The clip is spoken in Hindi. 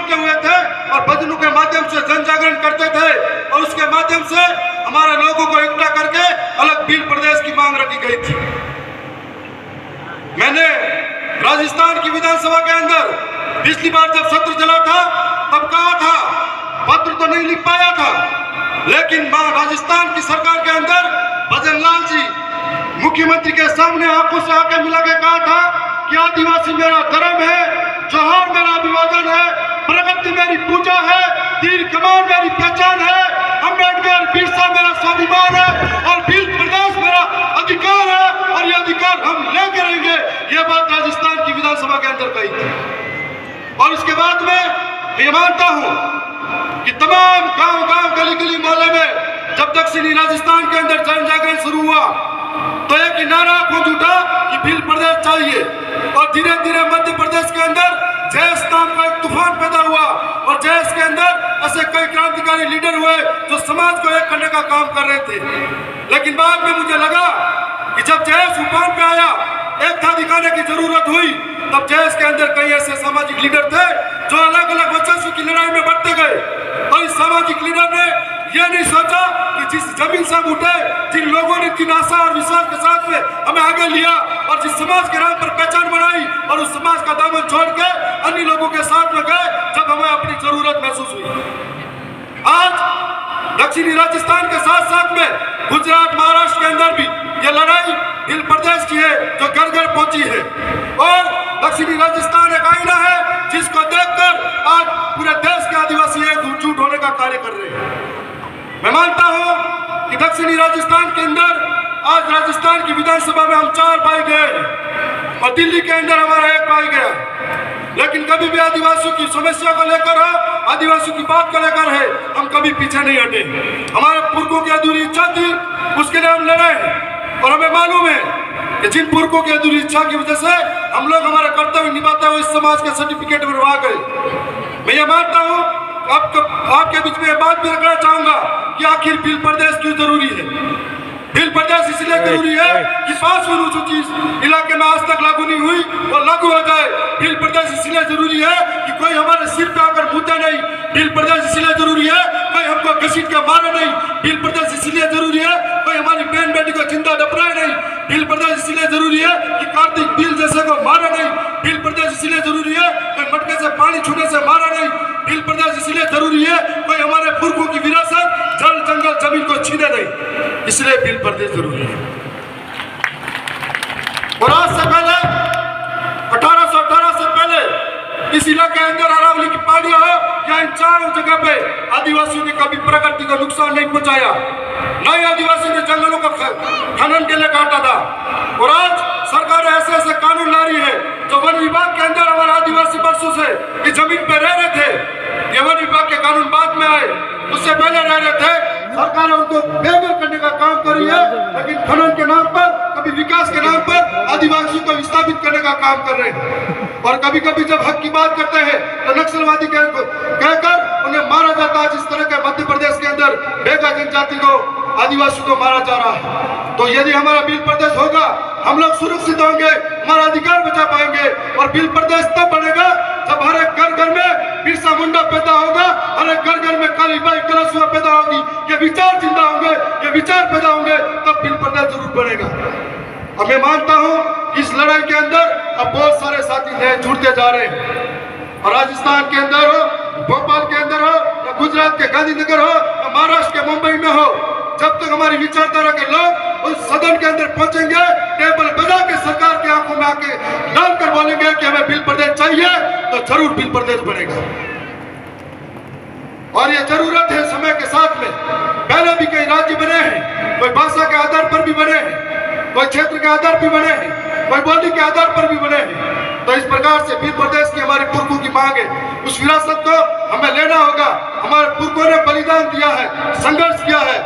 बांटे हुए थे और भजनों के माध्यम से जन जागरण करते थे और उसके माध्यम से हमारे लोगों को इकट्ठा करके अलग भील प्रदेश की मांग रखी गई थी। मैंने राजस्थान की विधानसभा के अंदर पिछली बार जब सत्र चला था तब कहा था, पत्र तो नहीं लिख पाया था, लेकिन राजस्थान की सरकार के अंदर भजन लाल जी मुख्यमंत्री के सामने आंखों से आंखें मिला के कहा था कि आदिवासी मेरा धर्म है, जोहार मेरा अभिवादन है, प्रगति मेरी पूजा है, तीर कमान मेरी पहचान है, अम्बेडकर बिरसा मेरा स्वाभिमान है और भील प्रदेश मेरा अधिकार है और ये अधिकार हम लेकर रहेंगे। ये बात राजस्थान की विधानसभा के अंदर कही थी। और इसके बाद में ये मानता हूं कि तमाम गांव-गांव, गली-गली, मोहल्ले में जब दक्षिणी राजस्थान के अंदर जन जागरण शुरू हुआ तो एक ही नारा गूंज उठा कि भील प्रदेश चाहिए और धीरे धीरे मध्य प्रदेश के अंदर जयस नाम का एक तूफान पैदा हुआ और जयस के अंदर ऐसे कई क्रांतिकारी लीडर हुए जो समाज को एक करने का काम कर रहे थे। लेकिन बाद में मुझे लगा कि जब जयस उफान पे आया, एक था दिखाने की जरूरत हुई, तब जयस के अंदर कई ऐसे सामाजिक लीडर थे जो अलग अलग वर्चस्व की लड़ाई में बढ़ते गए और इस सामाजिक लीडर ने यह नहीं सोचा कि जिस जमीन से हम उठे, जिन लोगों ने जिन आशा और विश्वास के साथ में हमें आगे लिया और जिस समाज के नाम पर पहचान बनाई और उस समाज का दामन छोड़ के अन्य लोगों के साथ में गए जब हमें अपनी जरूरत महसूस हुई। आज दक्षिणी राजस्थान के साथ साथ में गुजरात, महाराष्ट्र के अंदर भी ये लड़ाई भील प्रदेश की है जो घर घर पहुंची है और दक्षिणी राजस्थान एक आईना है जिसको देखकर आज पूरे देश के आदिवासी एकजुट होने का कार्य कर रहे हैं। मैं मानता हूं कि दक्षिणी राजस्थान के अंदर आज राजस्थान की विधानसभा में हम 4 पाए गए और दिल्ली के अंदर हमारा 1 पाया गया, लेकिन कभी भी आदिवासियों की समस्या को लेकर है, आदिवासियों की बात को लेकर है, हम कभी पीछे नहीं हटे। हमारे पुरखों की अधूरी इच्छा थी, उसके लिए हम लड़े और हमें मालूम है कि जिन पुरखों की अधूरी इच्छा की वजह से हम लोग हमारा कर्तव्य निभाते हुए इस समाज के सर्टिफिकेट बनवा गए। मैं ये मानता हूँ, आपके बीच में ये बात भी रखना चाहूंगा कि आखिर भील प्रदेश क्यों जरूरी है। भील प्रदेश इसलिए जरूरी है कि 5वीं अनुसूची इलाके में आज तक लागू नहीं हुई और लागू हो जाए। भील प्रदेश इसलिए जरूरी है कि कोई हमारे सिर पे आकर मुद्दा नहीं। भील प्रदेश इसलिए जरूरी है कोई हमको घसीट के मारे नहीं। भील प्रदेश इसलिए जरूरी है कोई हमारी बहन बेटी को जिंदा दफनाए नहीं। भील प्रदेश इसलिए जरूरी है कि कार्तिक भील जैसे को मारे नहीं। भील प्रदेश इसलिए जरूरी है कोई मटके से पानी छूने से मारा नहीं। भील प्रदेश इसलिए जरूरी है कोई हमारे पुरखों की विरासत, जल, जंगल, जमीन को छीने नहीं। इसलिए भील प्रदेश जरूरी है। और आज से पहले 1818 से पहले इस इलाके के अंदर अरावली की पहाड़ियां हो या इन 4 जगह पे आदिवासियों ने कभी प्रकृति को नुकसान नहीं पहुंचाया। न ही आदिवासियों ने जंगलों को खनन के लिए काटा था। और आज सरकार ऐसे ऐसे कानून ला रही है जो वन विभाग के अंदर हमारे आदिवासी वर्षों से इस जमीन पे रह रहे थे, ये वन विभाग के कानून बाद में आए, उससे पहले रह रहे थे। सरकार उनको बेघर करने का काम कर रही है, लेकिन खनन के नाम पर, कभी विकास के नाम पर आदिवासियों को विस्थापित करने का काम कर रहे हैं। और कभी कभी जब हक की बात करते हैं तो नक्सलवादी कहकर उन्हें मारा जाता है। जिस तरह के मध्य प्रदेश के अंदर बेघर जनजाति को, आदिवासियों को मारा जा रहा है, तो यदि हमारा भील प्रदेश होगा हम लोग सुरक्षित होंगे, हमारा अधिकार बचा पाएंगे। और भील प्रदेश तब बनेगा जब हर एक घर घर में बिरसा मुंडा पैदा होगा, हर एक घर घर में कालीबाई कलशुआ पैदा होगी, ये विचार जिंदा होंगे, ये विचार पैदा होंगे, तब भील प्रदेश जरूर बनेगा। और मैं मानता हूं इस लड़ाई के अंदर अब बहुत सारे साथी नए जुड़ते जा रहे हैं। और राजस्थान के अंदर हो, भोपाल के अंदर हो, या गुजरात के गांधीनगर हो, या महाराष्ट्र के मुंबई में हो, जब तक हमारी विचारधारा के लोग उस सदन के अंदर पहुंचेंगे, टेबल बजा के सरकार की आंखों में आके डालकर बोलेंगे कि हमें भील प्रदेश चाहिए, तो जरूर भील प्रदेश बनेगा। और ये जरूरत है समय के साथ में। पहले भी कई राज्य बने हैं, कोई भाषा के आधार पर भी बने हैं, कोई क्षेत्र के आधार पर भी बने हैं, कोई बोली के आधार पर भी बने हैं। तो इस प्रकार से भील प्रदेश की हमारे पुरखों की मांग है, उस विरासत को हमें लेना होगा। हमारे पुरखों ने बलिदान दिया है, संघर्ष किया है।